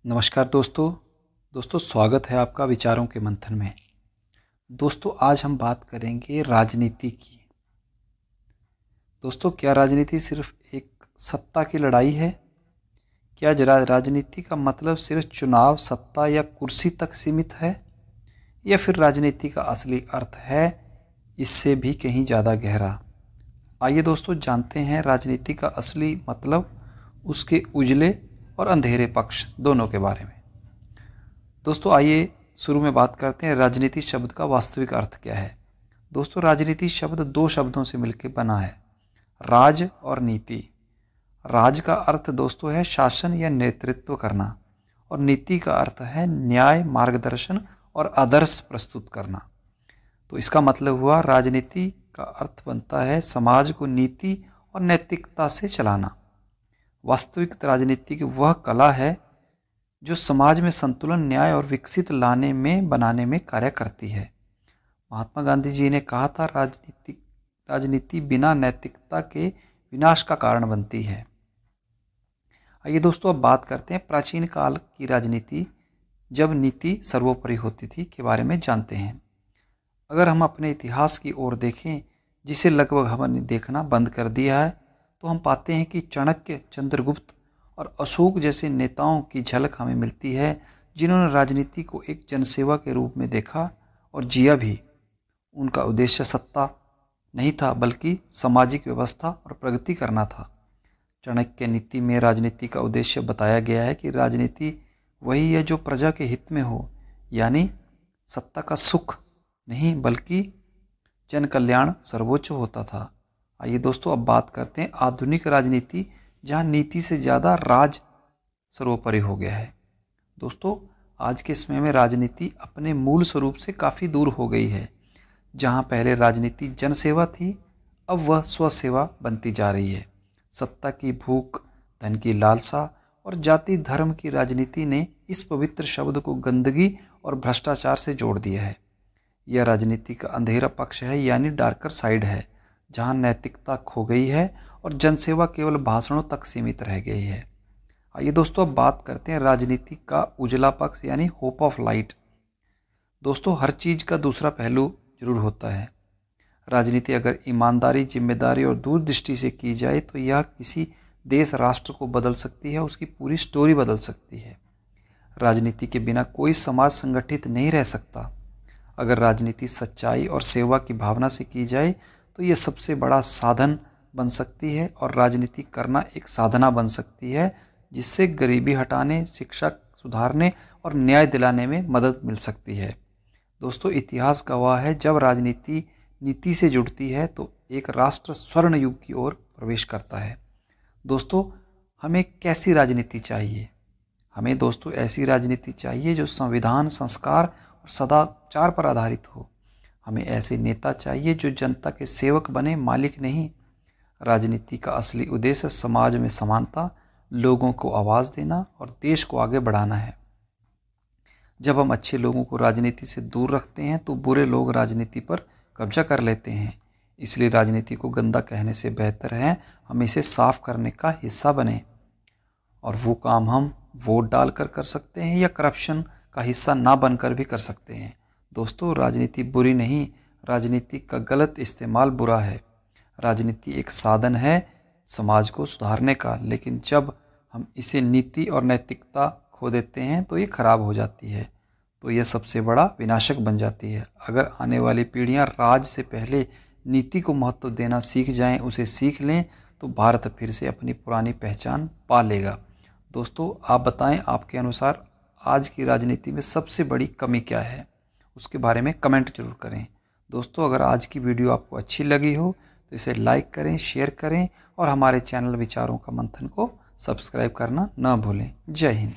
नमस्कार दोस्तों स्वागत है आपका विचारों के मंथन में। दोस्तों आज हम बात करेंगे राजनीति की। दोस्तों क्या राजनीति सिर्फ एक सत्ता की लड़ाई है? क्या राजनीति का मतलब सिर्फ चुनाव, सत्ता या कुर्सी तक सीमित है, या फिर राजनीति का असली अर्थ है इससे भी कहीं ज़्यादा गहरा? आइए दोस्तों जानते हैं राजनीति का असली मतलब, उसके उजले और अंधेरे पक्ष दोनों के बारे में। दोस्तों आइए शुरू में बात करते हैं राजनीति शब्द का वास्तविक अर्थ क्या है। दोस्तों राजनीति शब्द दो शब्दों से मिलकर बना है, राज और नीति। राज का अर्थ दोस्तों है शासन या नेतृत्व करना, और नीति का अर्थ है न्याय, मार्गदर्शन और आदर्श प्रस्तुत करना। तो इसका मतलब हुआ राजनीति का अर्थ बनता है समाज को नीति और नैतिकता से चलाना। वास्तविक राजनीति की वह कला है जो समाज में संतुलन, न्याय और विकसित बनाने में कार्य करती है। महात्मा गांधी जी ने कहा था, राजनीति बिना नैतिकता के विनाश का कारण बनती है। आइए दोस्तों अब बात करते हैं प्राचीन काल की राजनीति, जब नीति सर्वोपरि होती थी, के बारे में जानते हैं। अगर हम अपने इतिहास की ओर देखें, जिसे लगभग हमने देखना बंद कर दिया है, तो हम पाते हैं कि चाणक्य, चंद्रगुप्त और अशोक जैसे नेताओं की झलक हमें मिलती है, जिन्होंने राजनीति को एक जनसेवा के रूप में देखा और जिया भी। उनका उद्देश्य सत्ता नहीं था, बल्कि सामाजिक व्यवस्था और प्रगति करना था। चाणक्य नीति में राजनीति का उद्देश्य बताया गया है कि राजनीति वही है जो प्रजा के हित में हो, यानी सत्ता का सुख नहीं बल्कि जन कल्याण सर्वोच्च होता था। आइए दोस्तों अब बात करते हैं आधुनिक राजनीति, जहां नीति से ज़्यादा राज सर्वोपरि हो गया है। दोस्तों आज के समय में राजनीति अपने मूल स्वरूप से काफ़ी दूर हो गई है। जहां पहले राजनीति जनसेवा थी, अब वह स्वसेवा बनती जा रही है। सत्ता की भूख, धन की लालसा और जाति धर्म की राजनीति ने इस पवित्र शब्द को गंदगी और भ्रष्टाचार से जोड़ दिया है। यह राजनीति का अंधेरा पक्ष है, यानी डार्कर साइड है, जहां नैतिकता खो गई है और जनसेवा केवल भाषणों तक सीमित रह गई है। आइए दोस्तों अब बात करते हैं राजनीति का उजला पक्ष, यानी होप ऑफ लाइट। दोस्तों हर चीज़ का दूसरा पहलू जरूर होता है। राजनीति अगर ईमानदारी, जिम्मेदारी और दूरदृष्टि से की जाए तो यह किसी देश, राष्ट्र को बदल सकती है, उसकी पूरी स्टोरी बदल सकती है। राजनीति के बिना कोई समाज संगठित नहीं रह सकता। अगर राजनीति सच्चाई और सेवा की भावना से की जाए तो यह सबसे बड़ा साधन बन सकती है, और राजनीति करना एक साधना बन सकती है, जिससे गरीबी हटाने, शिक्षा सुधारने और न्याय दिलाने में मदद मिल सकती है। दोस्तों इतिहास गवाह है, जब राजनीति नीति से जुड़ती है तो एक राष्ट्र स्वर्ण युग की ओर प्रवेश करता है। दोस्तों हमें कैसी राजनीति चाहिए? हमें दोस्तों ऐसी राजनीति चाहिए जो संविधान, संस्कार और सदाचार पर आधारित हो। हमें ऐसे नेता चाहिए जो जनता के सेवक बने, मालिक नहीं। राजनीति का असली उद्देश्य समाज में समानता, लोगों को आवाज़ देना और देश को आगे बढ़ाना है। जब हम अच्छे लोगों को राजनीति से दूर रखते हैं तो बुरे लोग राजनीति पर कब्जा कर लेते हैं। इसलिए राजनीति को गंदा कहने से बेहतर है हम इसे साफ करने का हिस्सा बने, और वो काम हम वोट डालकर कर सकते हैं या करप्शन का हिस्सा ना बनकर भी कर सकते हैं। दोस्तों राजनीति बुरी नहीं, राजनीति का गलत इस्तेमाल बुरा है। राजनीति एक साधन है समाज को सुधारने का, लेकिन जब हम इसे नीति और नैतिकता खो देते हैं तो ये खराब हो जाती है, तो यह सबसे बड़ा विनाशक बन जाती है। अगर आने वाली पीढ़ियां राज से पहले नीति को महत्व देना सीख जाएं, उसे सीख लें, तो भारत फिर से अपनी पुरानी पहचान पा लेगा। दोस्तों आप बताएं, आपके अनुसार आज की राजनीति में सबसे बड़ी कमी क्या है? उसके बारे में कमेंट जरूर करें। दोस्तों अगर आज की वीडियो आपको अच्छी लगी हो तो इसे लाइक करें, शेयर करें और हमारे चैनल विचारों का मंथन को सब्सक्राइब करना ना भूलें। जय हिंद।